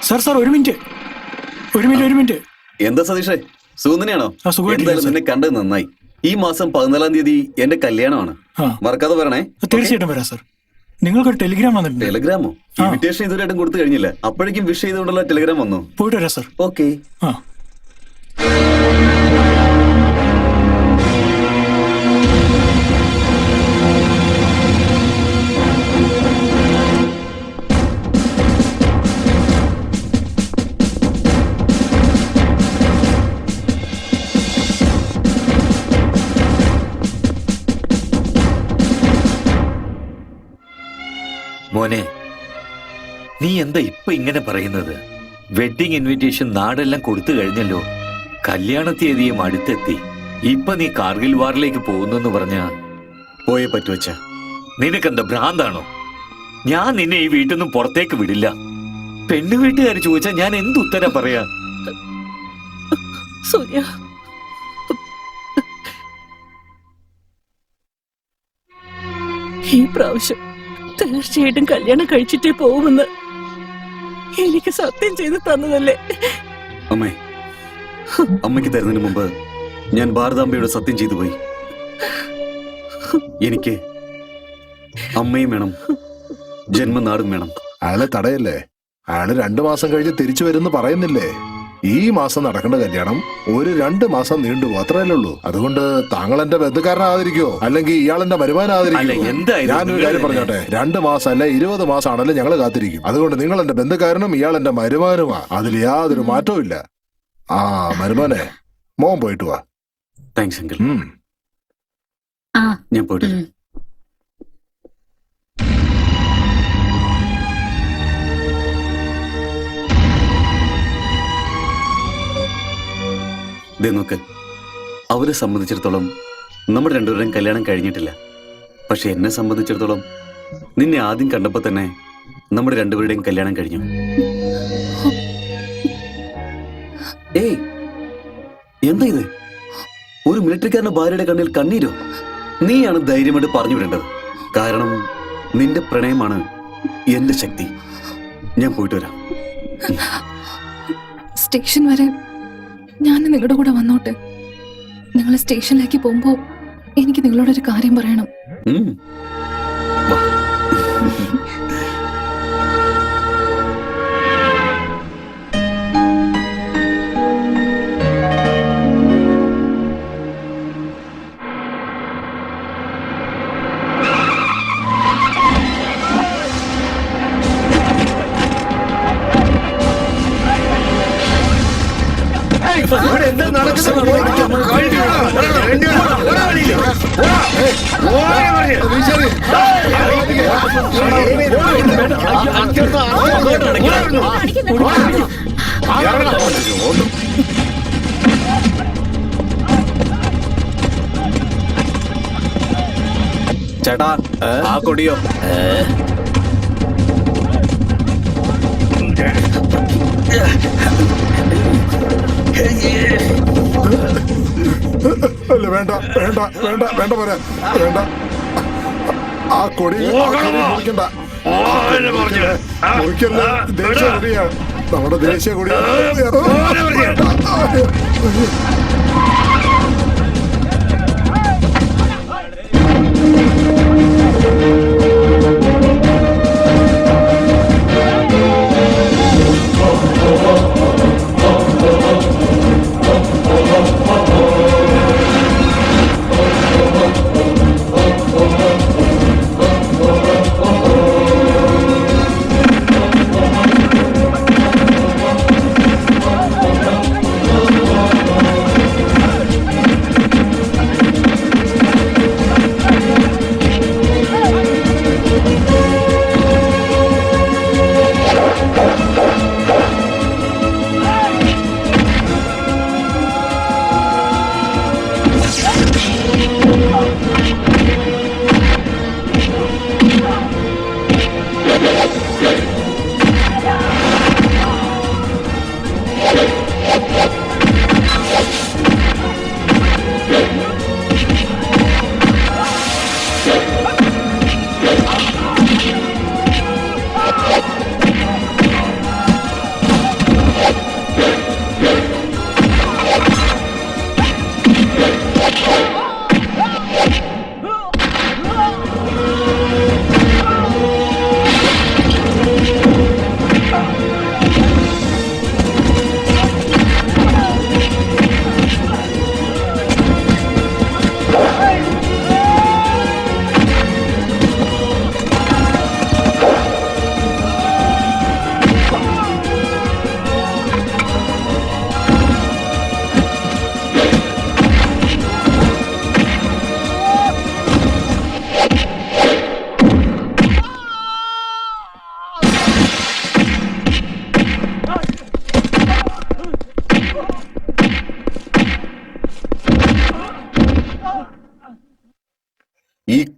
Sir ഒരു minute. എന്താ സതീഷേ, സുഖനെയാണോ? എന്തായാലും നിന്നെ കണ്ടത് നന്നായി. ഈ മാസം 14-ാം തീയതി എന്റെ കല്യാണമാണ്, മറക്കാതെ വരണേ. തീർച്ചയായിട്ടും വരാം സാർ. നിങ്ങൾക്കൊരു ടെലിഗ്രാം വന്നിട്ടുണ്ട്. ടെലിഗ്രാമോ? ഇൻവിറ്റേഷൻ ഇതുവരെയായിട്ടും കൊടുത്തു കഴിഞ്ഞില്ല. അപ്പോഴേക്കും വിഷ് ചെയ്തുകൊണ്ടുള്ള ടെലിഗ്രാം വന്നു. പോയിട്ട് വരാം സാർ. ഓക്കെ. മോനെ, നീ എന്താ ഇപ്പൊ ഇങ്ങനെ പറയുന്നത്? വെഡിങ് ഇൻവിറ്റേഷൻ നാടെല്ലാം കൊടുത്തു കഴിഞ്ഞല്ലോ. കല്യാണ തീയതിയും അടുത്തെത്തി. ഇപ്പൊ നീ കാർഗിൽ വാറിലേക്ക് പോകുന്നു പറഞ്ഞ പോയേ പറ്റുവച്ച. നിനക്കെന്താ ഭ്രാന്താണോ? ഞാൻ നിന്നെ ഈ വീട്ടിൽ നിന്നും പുറത്തേക്ക് വിടില്ല. പെണ്ണു വീട്ടുകാർ ചോദിച്ചാ ഞാൻ എന്തുത്തരം പറയാ? സൂര്യ, ഈ പ്രാവശ്യം തീർച്ചയായിട്ടും കല്യാണം കഴിച്ചിട്ടേ പോകുമെന്ന് എനിക്ക് സത്യം ചെയ്ത് തന്നതല്ലേ? അമ്മേ, അമ്മയ്ക്ക് തരുന്നതിന് മുമ്പ് ഞാൻ ഭാരതാംബയോട് സത്യം ചെയ്തു പോയി. എനിക്ക് അമ്മയും വേണം, ജന്മനാടും വേണം. അയാളെ തടയല്ലേ? അയാള് 2 മാസം കഴിഞ്ഞ് തിരിച്ചു വരുമെന്ന് പറയുന്നില്ലേ? ഈ മാസം നടക്കേണ്ട കല്യാണം ഒരു 2 മാസം നീണ്ടുപോകും, അത്രയല്ലേ ഉള്ളൂ. അതുകൊണ്ട് താങ്കൾ എന്റെ ബന്ധുക്കാരനാകാതിരിക്കോ, അല്ലെങ്കിൽ ഇയാളെന്റെ വരുമാനാകാതിരിക്കോ? ഞാനൊരു കാര്യം പറഞ്ഞോട്ടെ, 2 മാസം അല്ല 20 മാസം ആണല്ലോ ഞങ്ങൾ കാത്തിരിക്കും. അതുകൊണ്ട് നിങ്ങൾ എന്റെ ബന്ധുക്കാരനും ഇയാൾ എന്റെ മരുമാനുമാ, അതിൽ യാതൊരു മാറ്റവും ഇല്ല. ആ മരുമാനെ, മോൻ പോയിട്ട് വാ. Thanks uncle. ഞാൻ പോയിട്ട്. നോക്ക്, അവരെ സംബന്ധിച്ചിടത്തോളം നമ്മുടെ രണ്ടുപേരും കല്യാണം കഴിഞ്ഞിട്ടില്ല. പക്ഷെ എന്നെ സംബന്ധിച്ചിടത്തോളം നിന്നെ ആദ്യം കണ്ടപ്പോ തന്നെ നമ്മുടെ രണ്ടുപേരുടെയും കല്യാണം കഴിഞ്ഞു. ഏയ്, എന്താ ഇത്? ഒരു മിലിറ്ററിക്കാരന്റെ ഭാര്യയുടെ കണ്ണിൽ കണ്ണീരോ? നീയാണ് ധൈര്യമായിട്ട് പറഞ്ഞു വിടേണ്ടത്. കാരണം നിന്റെ പ്രണയമാണ് എന്റെ ശക്തി. ഞാൻ പോയിട്ട് വരാം. സ്റ്റേഷൻ വരെ ഞാൻ നിങ്ങളുടെ കൂടെ വന്നോട്ടെ. നിങ്ങൾ സ്റ്റേഷനിലേക്ക് പോകുമ്പോ എനിക്ക് നിങ്ങളോടൊരു കാര്യം പറയണം. ചേട്ടാ, ആ കൊടിയോ? അല്ല, വേണ്ട വേണ്ട വേണ്ട വേണ്ട പറയാ, വേണ്ട. ആ കൊടി മുറിക്കണ്ട. മുറിക്കല്ല, ദേശീയ കൊടിയാ, നമ്മുടെ ദേശീയ കൊടിയാ.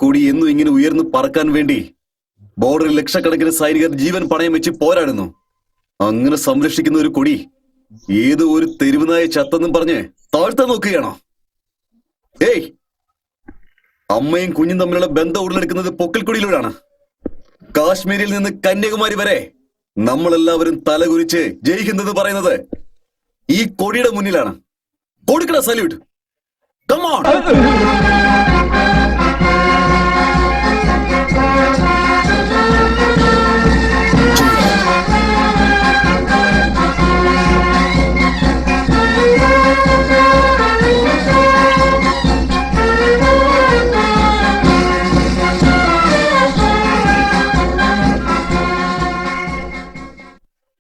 കൊടി എന്നും ഇങ്ങനെ ഉയർന്നു പറക്കാൻ വേണ്ടി ബോർഡറിൽ ലക്ഷക്കണക്കിന് സൈനികർ ജീവൻ പണയം വെച്ച് പോരാടുന്നു. അങ്ങനെ സംരക്ഷിക്കുന്ന ഒരു കൊടി ഏതോ ഒരു തെരുവുനായ ചത്തെന്നും പറഞ്ഞ് താഴ്ത്താൻ നോക്കുകയാണോ? ഏയ്, അമ്മയും കുഞ്ഞും തമ്മിലുള്ള ബന്ധം ഉടലെടുക്കുന്നത് പൊക്കൽക്കൊടിയിലൂടെയാണ്. കാശ്മീരിൽ നിന്ന് കന്യാകുമാരി വരെ നമ്മളെല്ലാവരും തലകുരിച്ച് ജയിക്കുന്നത് പറയുന്നത് ഈ കൊടിയുടെ മുന്നിലാണ്. കൊടുക്കണ സല്യൂട്ട്. Come on!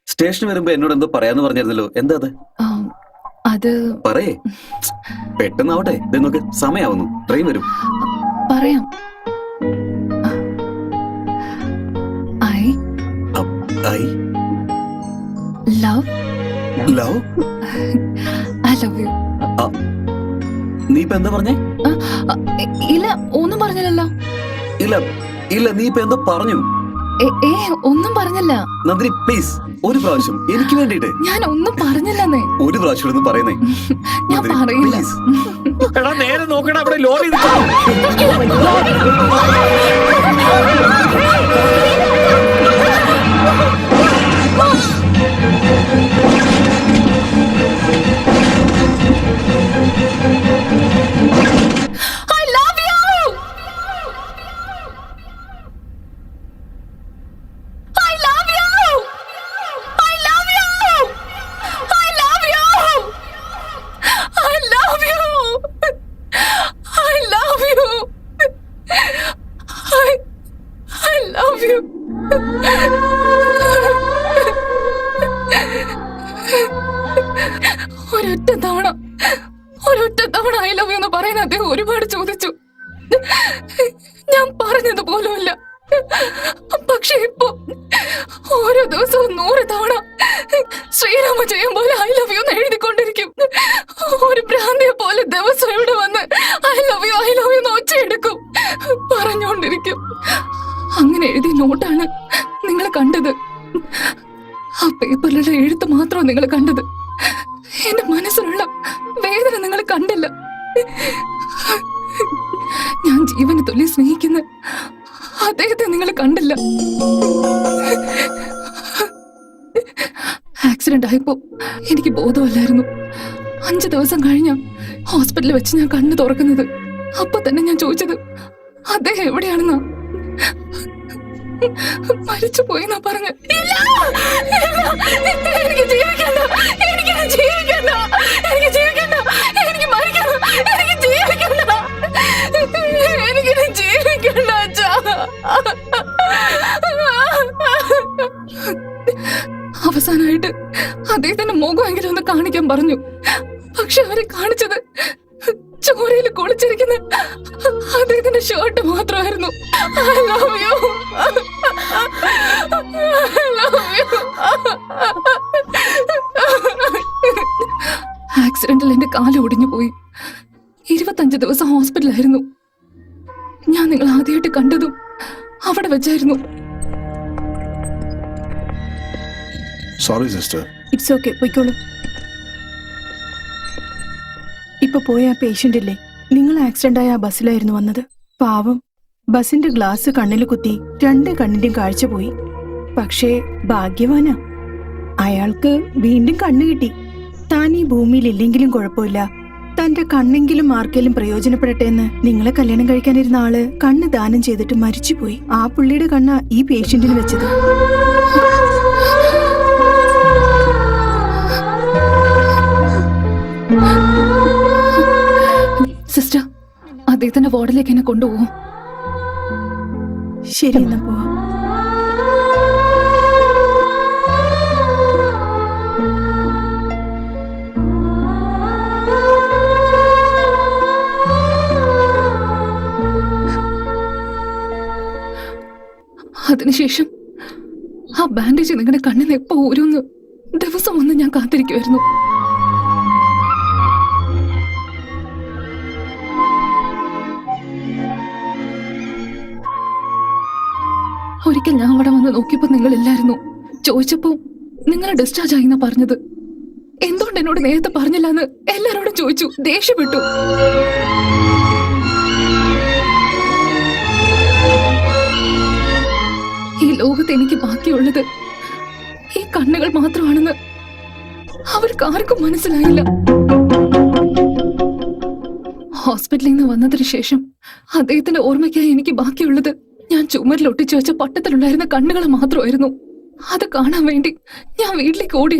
സ്റ്റേഷനിൽ വരുമ്പോ എന്നോട് എന്തോ പറയാന്ന് പറഞ്ഞിരുന്നല്ലോ, എന്താ അത്? അത് പറയേ, പെട്ടെന്നാവട്ടെ. നോക്ക്, സമയാവുന്നു, ട്രെയിൻ വരും. പറയാം. I I love love I love you. നീ ഇപ്പൊ എന്താ പറഞ്ഞേ? ഇല്ല, ഒന്നും പറഞ്ഞില്ലല്ലോ. ഇല്ല ഇല്ല, നീ ഇപ്പൊ എന്തോ പറഞ്ഞു. ഒന്നും പറഞ്ഞില്ല. നന്ദിനി പ്ലീസ്, ഒരു പ്രാവശ്യം എനിക്ക് വേണ്ടിട്ട്. ഞാൻ ഒന്നും പറഞ്ഞില്ലെന്നേ. ഒരു പ്രാവശ്യം ഒന്നും പറയുന്നേ. ഞാൻ പറയില്ല. എടാ നേരെ നോക്കണ, അവിടെ ലോറി ഒരൊറ്റ തവണ ഐ ലവ് യു എന്ന് പറയാൻ അദ്ദേഹം ഒരുപാട് ചോദിച്ചു. ഞാൻ പറഞ്ഞത് പോലുമില്ല. പക്ഷെ ഇപ്പൊ ഓരോ ദിവസവും 100 തവണ ശ്രീരാമജയം പോലെ ഐ ലവ് യു എന്ന് എഴുതിക്കൊണ്ടിരിക്കും. ഒരു ഭ്രാന്തിയെ പോലെ ദിവസം ഇവിടെ വന്ന് ഐ ലവ് യു എന്ന് ഒച്ചയെടുക്കും, പറഞ്ഞുകൊണ്ടിരിക്കും. അങ്ങനെ എഴുതിയ നോട്ടാണ് നിങ്ങൾ കണ്ടത്. ആ പേപ്പറിലുള്ള എഴുത്ത് മാത്രമാണ് നിങ്ങൾ കണ്ടത്. എന്റെ മനസ്സിലുള്ള വേദന നിങ്ങൾ കണ്ടില്ല. ഞാൻ ജീവന് തുല്യം സ്നേഹിക്കുന്ന അദ്ദേഹത്തെ നിങ്ങൾ കണ്ടില്ല. ആക്സിഡന്റ് ആയപ്പോ എനിക്ക് ബോധമല്ലായിരുന്നു. 5 ദിവസം കഴിഞ്ഞ ഹോസ്പിറ്റലിൽ വെച്ച് ഞാൻ കണ്ണു തുറക്കുന്നത്. അപ്പൊ തന്നെ ഞാൻ ചോദിച്ചത് അദ്ദേഹം എവിടെയാണെന്നാ. മരിച്ചു പോയെന്നാ പറഞ്ഞ. എനിക്ക് ജീവിക്കണ്ട, എനിക്ക് ജീവിക്കണ്ട, എനിക്ക് ജീവിക്കണ്ട, എനിക്ക് മരിക്കണം, എനിക്ക് ജീവിക്കണ്ട, എനിക്കിനി ജീവിക്കണ്ട അച്ഛാ. അവസാനമായിട്ട് അദ്ദേഹത്തിന്റെ മുഖമെങ്കിലും ഒന്ന് കാണിക്കാൻ പറഞ്ഞു. പക്ഷെ അവരെ കാണിച്ചത് ചോരയിൽ കുളിച്ചിരിക്കുന്ന അദ്ദേഹത്തിന്റെ ഷർട്ട് മാത്രമായിരുന്നു. I love you. I love you. ആക്സിഡന്റിൽ എന്റെ കാല് ഒടിഞ്ഞു പോയി. 25 ദിവസം ഹോസ്പിറ്റലായിരുന്നു. ഞാൻ നിങ്ങൾ ആദ്യമായിട്ട് കണ്ടതും അവിടെ വെച്ചായിരുന്നു. Sorry sister. ഇറ്റ്സ് ഓക്കെ, പോയിക്കോളൂ. ഇപ്പൊ പോയ ആ പേഷ്യന്റ് ഇല്ലേ, നിങ്ങൾ ആക്സിഡന്റ് ആയ ആ ബസ്സിലായിരുന്നു വന്നത്. പാവം, ബസിന്റെ ഗ്ലാസ് കണ്ണിൽ കുത്തി 2 കണ്ണിന്റെയും കാഴ്ച പോയി. പക്ഷേ ഭാഗ്യവാനാ, അയാൾക്ക് വീണ്ടും കണ്ണ് കിട്ടി. താൻ ഈ ഭൂമിയിൽ ഇല്ലെങ്കിലും കുഴപ്പമില്ല, തന്റെ കണ്ണെങ്കിലും ആർക്കെങ്കിലും പ്രയോജനപ്പെടട്ടെ എന്ന് നിങ്ങളെ കല്യാണം കഴിക്കാനിരുന്ന ആള് കണ്ണ് ദാനം ചെയ്തിട്ട് മരിച്ചുപോയി. ആ പുള്ളിയുടെ കണ്ണാ ഈ പേഷ്യന്റിന് വെച്ചത്. സിസ്റ്റർ, അദ്ദേഹത്തിന്റെ വാർഡിലേക്ക് എന്നെ കൊണ്ടുപോകും. ശരി, എന്നാ പോവാം. അതിനുശേഷം ആ ബാൻഡേജ് നിങ്ങളുടെ കണ്ണിൽ എപ്പോ ഊരുന്ന് ദിവസം വന്ന് ഞാൻ കാത്തിരിക്കുമായിരുന്നു. ഒരിക്കൽ ഞാൻ അവിടെ വന്ന് നോക്കിയപ്പോ നിങ്ങളില്ലായിരുന്നു. ചോദിച്ചപ്പോ നിങ്ങൾ ഡിസ്ചാർജ് ആയിന്നാ പറഞ്ഞത്. എന്തുകൊണ്ട് എന്നോട് നേരത്തെ പറഞ്ഞില്ല എന്ന് എല്ലാരോടും ചോദിച്ചു. ദേഷ്യപ്പെട്ടു. ഈ ലോകത്ത് എനിക്ക് ബാക്കിയുള്ളത് ഈ കണ്ണുകൾ മാത്രമാണെന്ന് അവർക്ക് ആർക്കും മനസ്സിലായില്ല. ഹോസ്പിറ്റലിൽ നിന്ന് വന്നതിന് ശേഷം അദ്ദേഹത്തിന്റെ ഓർമ്മയ്ക്കായി എനിക്ക് ബാക്കിയുള്ളത് ഞാൻ ചുമരിൽ ഒട്ടിച്ചു വെച്ച പട്ടത്തിലുണ്ടായിരുന്ന കണ്ണുകൾ മാത്രമായിരുന്നു. അത് കാണാൻ വേണ്ടി ഞാൻ വീട്ടിലേക്ക് ഓടി.